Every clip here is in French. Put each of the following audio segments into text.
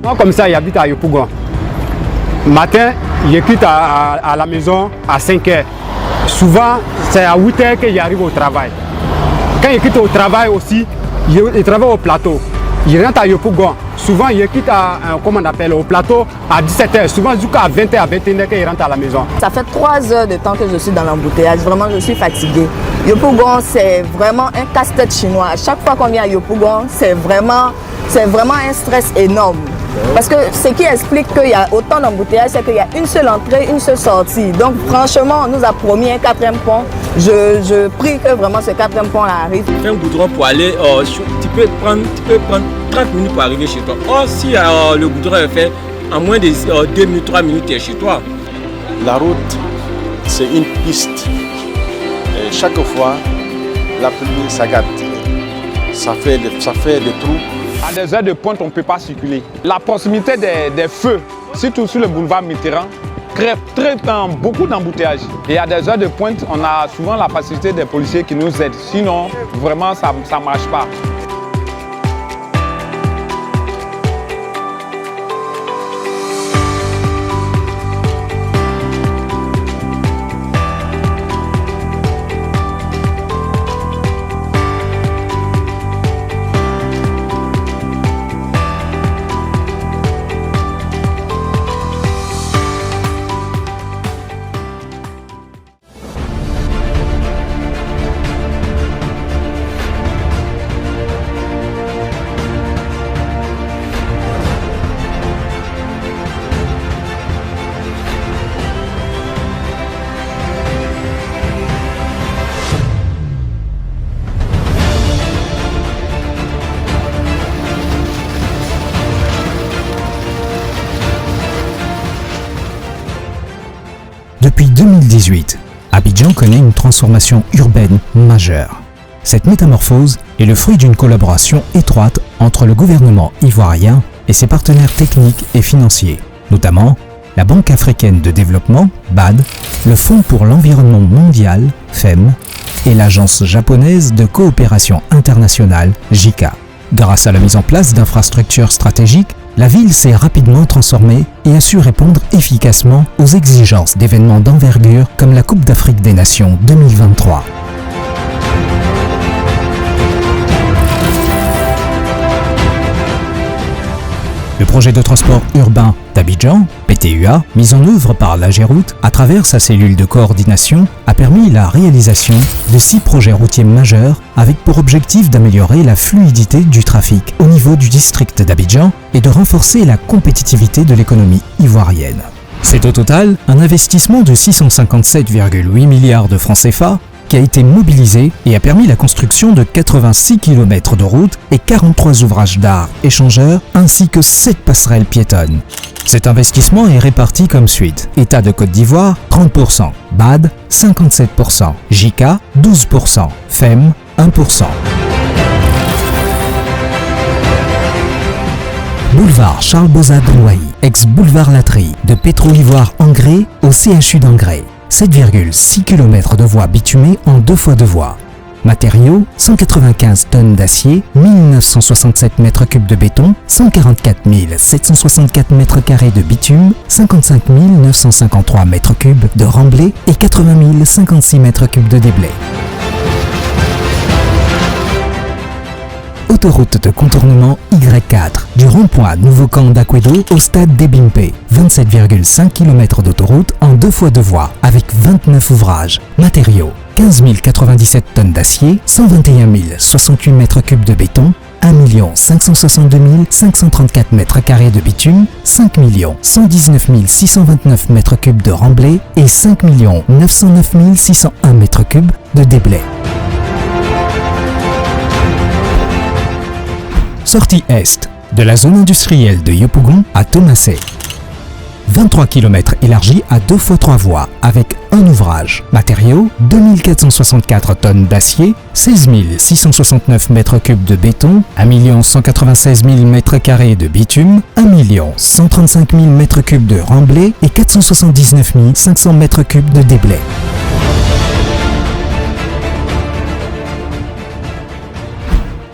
Moi, comme ça, j'habite à Yopougon. Matin, je quitte à la maison à 5 h. Souvent, c'est à 8 h que j'arrive au travail. Quand je quitte au travail aussi, je travaille au plateau. Je rentre à Yopougon. Souvent, je quitte au plateau à 17 h. Souvent, jusqu'à 20 h, à 21 h que je rentre à la maison. Ça fait 3 heures de temps que je suis dans l'embouteillage. Vraiment, je suis fatiguée. Yopougon, c'est vraiment un casse-tête chinois. À chaque fois qu'on vient à Yopougon, c'est vraiment un stress énorme. Parce que ce qui explique qu'il y a autant d'embouteillages, c'est qu'il y a une seule entrée, une seule sortie. Donc franchement, on nous a promis un 4e pont. Je prie que vraiment ce 4e pont arrive. Un goudron pour aller, tu peux prendre 30 minutes pour arriver chez toi. Or, si le goudron est fait, en moins de 2 minutes, 3 minutes, tu es chez toi. La route, c'est une piste. Et chaque fois, la pluie, ça gâte. Ça fait des trous. À des heures de pointe, on ne peut pas circuler. La proximité des feux, surtout sur le boulevard Mitterrand, crée beaucoup d'embouteillages. Et à des heures de pointe, on a souvent la facilité des policiers qui nous aident. Sinon, vraiment, ça ne marche pas. Depuis 2018, Abidjan connaît une transformation urbaine majeure. Cette métamorphose est le fruit d'une collaboration étroite entre le gouvernement ivoirien et ses partenaires techniques et financiers, notamment la Banque africaine de développement, BAD, le Fonds pour l'environnement mondial, FEM, et l'Agence japonaise de coopération internationale, JICA. Grâce à la mise en place d'infrastructures stratégiques, la ville s'est rapidement transformée et a su répondre efficacement aux exigences d'événements d'envergure comme la Coupe d'Afrique des Nations 2023. Le projet de transport urbain d'Abidjan, PTUA, mis en œuvre par l'AGEROUTE à travers sa cellule de coordination, a permis la réalisation de 6 projets routiers majeurs avec pour objectif d'améliorer la fluidité du trafic au niveau du district d'Abidjan et de renforcer la compétitivité de l'économie ivoirienne. C'est au total un investissement de 657,8 milliards de francs CFA qui a été mobilisé et a permis la construction de 86 km de routes et 43 ouvrages d'art échangeurs ainsi que 7 passerelles piétonnes. Cet investissement est réparti comme suit. État de Côte d'Ivoire, 30%, BAD, 57%, JICA, 12%, FEM, 1%. Boulevard Charles-Bozat de Noailly, ex-boulevard Latry, de Pétro-Ivoire Engrais au CHU d'Engrais. 7,6 km de voies bitumées en 2 fois 2 voies. Matériaux, 195 tonnes d'acier, 1967 m3 de béton, 144 764 m² de bitume, 55 953 m3 de remblai et 80 056 m3 de déblai. Autoroute de contournement Y4, du rond-point Nouveau Camp d'Akwedo au stade d'Ebimpe. 27,5 km d'autoroute en 2 fois 2 voies, avec 29 ouvrages. Matériaux, 15 097 tonnes d'acier, 121 068 m3 de béton, 1 562 534 m² de bitume, 5 119 629 m3 de remblai et 5 909 601 m3 de déblai. Sortie est de la zone industrielle de Yopougon à Tomassé. 23 km élargi à 2 fois 3 voies avec un ouvrage. Matériaux, 2464 tonnes d'acier, 16 669 m3 de béton, 1 196 000 m² de bitume, 1 135 000 m3 de remblai et 479 500 m3 de déblai.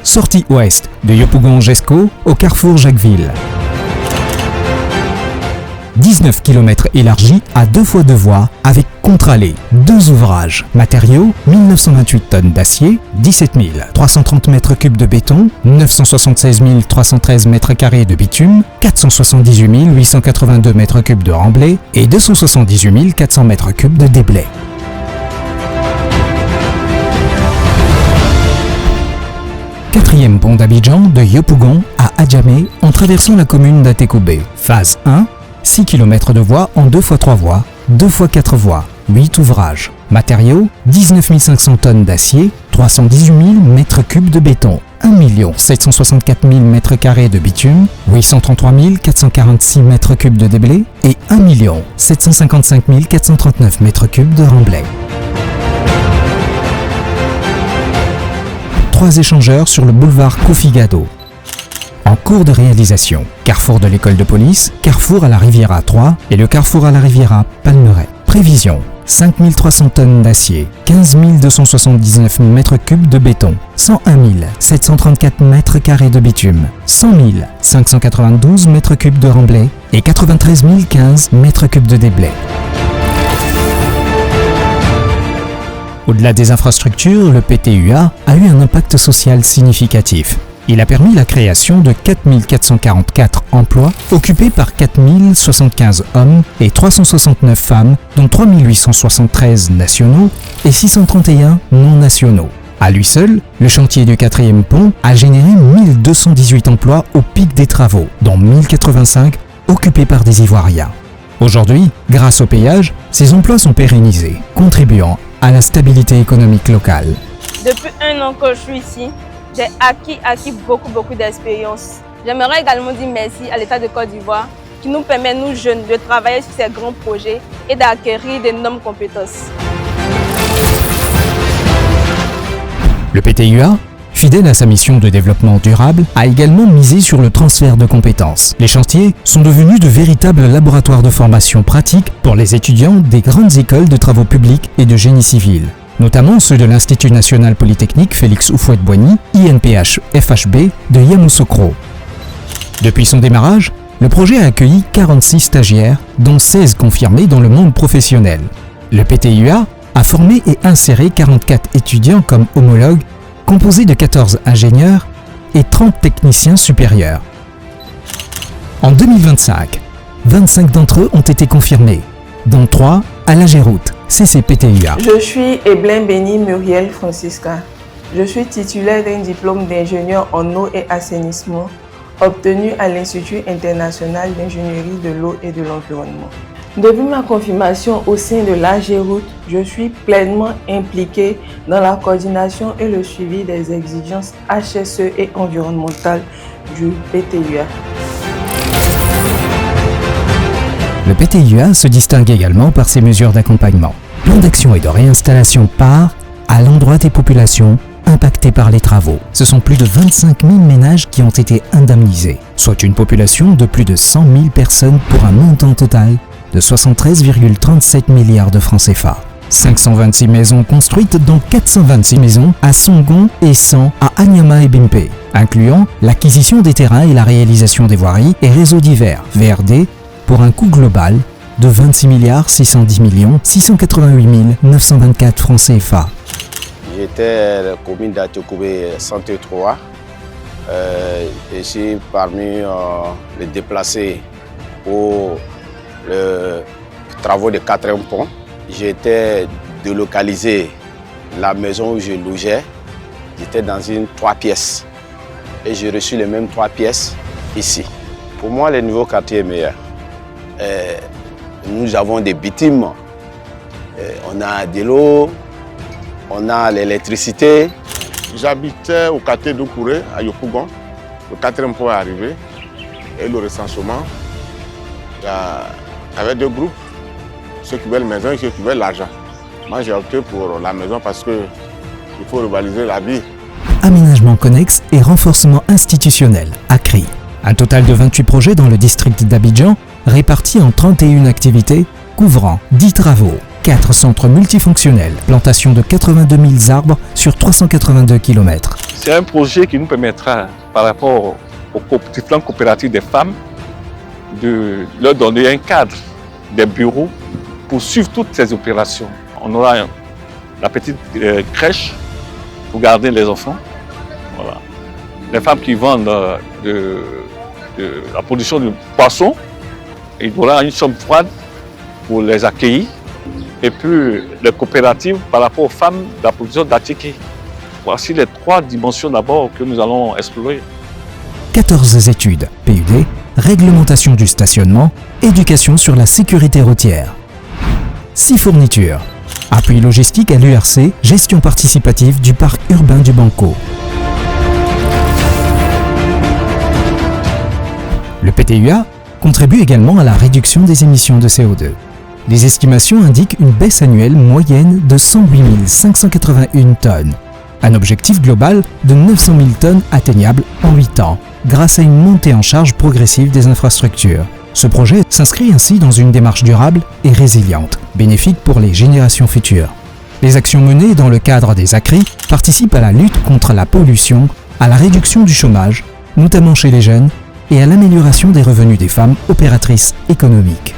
Sortie ouest de Yopougon-Jesco au carrefour Jacquesville. 19 km élargis à 2 x 2 voies avec contre-allée, 2 ouvrages. Matériaux, 1928 tonnes d'acier, 17 330 m3 de béton, 976 313 m² de bitume, 478 882 m3 de remblai et 278 400 m3 de déblai. Quatrième pont d'Abidjan de Yopougon à Adjamé en traversant la commune d'Atekoubé. Phase 1, 6 km de voies en 2 x 3 voies, 2 x 4 voies, 8 ouvrages. Matériaux, 19 500 tonnes d'acier, 318 000 m3 de béton, 1 764 000 m² de bitume, 833 446 m3 de déblai et 1 755 439 m3 de remblai. 3 échangeurs sur le boulevard Kofi-Gado. En cours de réalisation, carrefour de l'école de police, carrefour à la Riviera 3 et le carrefour à la Riviera Palmeraie. Prévision, 5 300 tonnes d'acier, 15 279 m3 de béton, 101 734 m² de bitume, 100 592 m3 de remblai et 93 015 m3 de déblai. Au-delà des infrastructures, le PTUA a eu un impact social significatif. Il a permis la création de 4 444 emplois occupés par 4 075 hommes et 369 femmes, dont 3 873 nationaux et 631 non nationaux. À lui seul, le chantier du 4e pont a généré 1218 emplois au pic des travaux, dont 1085 occupés par des Ivoiriens. Aujourd'hui, grâce au péage, ces emplois sont pérennisés, contribuant à la stabilité économique locale. Depuis 1 an que je suis ici, j'ai acquis beaucoup d'expérience. J'aimerais également dire merci à l'État de Côte d'Ivoire qui nous permet, nous jeunes, de travailler sur ces grands projets et d'acquérir d'énormes compétences. Le PTUA, fidèle à sa mission de développement durable, a également misé sur le transfert de compétences. Les chantiers sont devenus de véritables laboratoires de formation pratique pour les étudiants des grandes écoles de travaux publics et de génie civil, notamment ceux de l'Institut national polytechnique Félix Houphouët-Boigny, INPH FHB de Yamoussoukro. Depuis son démarrage, le projet a accueilli 46 stagiaires, dont 16 confirmés dans le monde professionnel. Le PTUA a formé et inséré 44 étudiants comme homologues, composé de 14 ingénieurs et 30 techniciens supérieurs. En 2025, 25 d'entre eux ont été confirmés, dont 3 à la Géroute, CCPTUA. Je suis Eblin Béni Muriel Francisca. Je suis titulaire d'un diplôme d'ingénieur en eau et assainissement obtenu à l'Institut international d'ingénierie de l'eau et de l'environnement. Depuis ma confirmation au sein de la Géroute, je suis pleinement impliqué dans la coordination et le suivi des exigences HSE et environnementales du PTUA. Le PTUA se distingue également par ses mesures d'accompagnement. Plan d'action et de réinstallation part à l'endroit des populations impactées par les travaux. Ce sont plus de 25 000 ménages qui ont été indemnisés, soit une population de plus de 100 000 personnes pour un montant total de 73,37 milliards de francs CFA. 526 maisons construites, dont 426 maisons à Songon et 100 à Anyama et Bimpe, incluant l'acquisition des terrains et la réalisation des voiries et réseaux divers, VRD, pour un coût global de 26 610 688 924 francs CFA. J'étais à la commune d'Atekoubé, Santé 3. Je suis parmi les déplacés pour les travaux de 4e pont. J'étais délocalisé la maison où je logeais. J'étais dans une 3 pièces. Et j'ai reçu les mêmes 3 pièces ici. Pour moi, le nouveau quartier est meilleur. Nous avons des bâtiments. On a de l'eau, on a l'électricité. J'habitais au quartier d'Oukouré, à Yopougon. Le 4e pont est arrivé. Et le recensement, il y avait 2 groupes. Ceux qui veulent la maison et ceux qui veulent l'argent. Moi, j'ai opté pour la maison parce qu'il faut rivaliser la vie. Aménagement connexe et renforcement institutionnel, ACRI. Un total de 28 projets dans le district d'Abidjan, répartis en 31 activités, couvrant 10 travaux, 4 centres multifonctionnels, plantation de 82 000 arbres sur 382 km. C'est un projet qui nous permettra, par rapport au plan coopératif des femmes, de leur donner un cadre, des bureaux pour suivre toutes ces opérations. On aura la petite crèche pour garder les enfants. Voilà. Les femmes qui vendent de la production de poissons, il y aura une chambre froide pour les accueillir. Et puis les coopératives par rapport aux femmes de la production d'attiqués. Voici les 3 dimensions d'abord que nous allons explorer. 14 études, PUD, réglementation du stationnement, éducation sur la sécurité routière. 6 fournitures, appui logistique à l'URC, gestion participative du parc urbain du Banco. Le PTUA contribue également à la réduction des émissions de CO2. Les estimations indiquent une baisse annuelle moyenne de 108 581 tonnes. Un objectif global de 900 000 tonnes atteignable en 8 ans, grâce à une montée en charge progressive des infrastructures. Ce projet s'inscrit ainsi dans une démarche durable et résiliente, bénéfique pour les générations futures. Les actions menées dans le cadre des ACRI participent à la lutte contre la pollution, à la réduction du chômage, notamment chez les jeunes, et à l'amélioration des revenus des femmes opératrices économiques.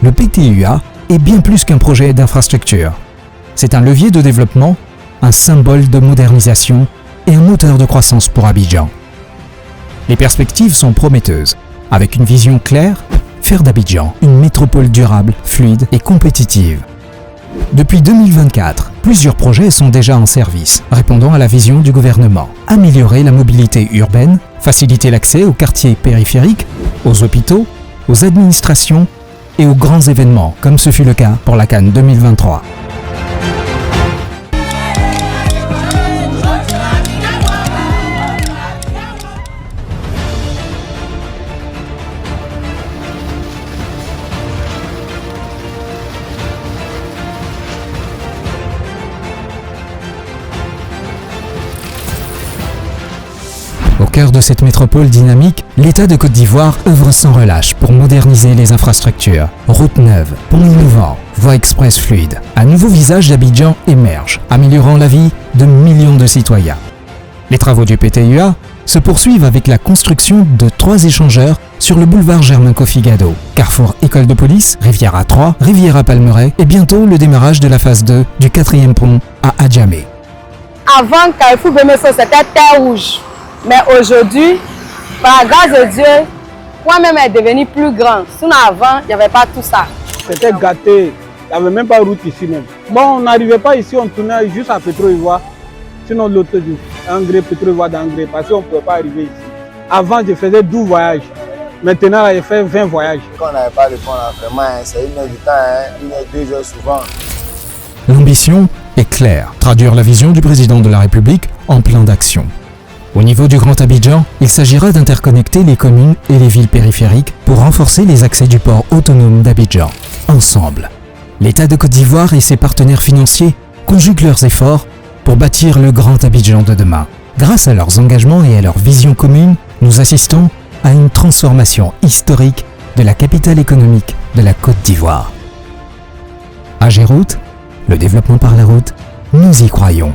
Le PTUA est bien plus qu'un projet d'infrastructure. C'est un levier de développement, un symbole de modernisation et un moteur de croissance pour Abidjan. Les perspectives sont prometteuses. Avec une vision claire, faire d'Abidjan une métropole durable, fluide et compétitive. Depuis 2024, plusieurs projets sont déjà en service, répondant à la vision du gouvernement. Améliorer la mobilité urbaine, faciliter l'accès aux quartiers périphériques, aux hôpitaux, aux administrations et aux grands événements, comme ce fut le cas pour la CAN 2023. Au cœur de cette métropole dynamique, l'État de Côte d'Ivoire œuvre sans relâche pour moderniser les infrastructures. Routes neuves, ponts innovants, voies express fluides. Un nouveau visage d'Abidjan émerge, améliorant la vie de millions de citoyens. Les travaux du PTUA se poursuivent avec la construction de 3 échangeurs sur le boulevard Germain-Kofi-Gado, Carrefour École de Police, Riviera 3, Riviera Palmeraie et bientôt le démarrage de la phase 2 du 4e pont à Adjamé. Avant Carrefour Bemesso, c'était terre rouge. Mais aujourd'hui, par la grâce de Dieu, moi-même est devenu plus grand. Sinon avant, il n'y avait pas tout ça. C'était gâté. Il n'y avait même pas de route ici même. Bon, on n'arrivait pas ici, on tournait juste à Petro-Ivoire. Sinon l'autre jour, engrais, Petro-Ivoire d'engrais, parce qu'on ne pouvait pas arriver ici. Avant, je faisais 12 voyages. Maintenant, je fais 20 voyages. Quand on n'avait pas de pont, là, vraiment, c'est 1 heure du temps, 1 heure, 2 heures souvent. L'ambition est claire, traduire la vision du président de la République en plan d'action. Au niveau du Grand Abidjan, il s'agira d'interconnecter les communes et les villes périphériques pour renforcer les accès du port autonome d'Abidjan. Ensemble, l'État de Côte d'Ivoire et ses partenaires financiers conjuguent leurs efforts pour bâtir le Grand Abidjan de demain. Grâce à leurs engagements et à leur vision commune, nous assistons à une transformation historique de la capitale économique de la Côte d'Ivoire. AGEROUTE, le développement par la route, nous y croyons.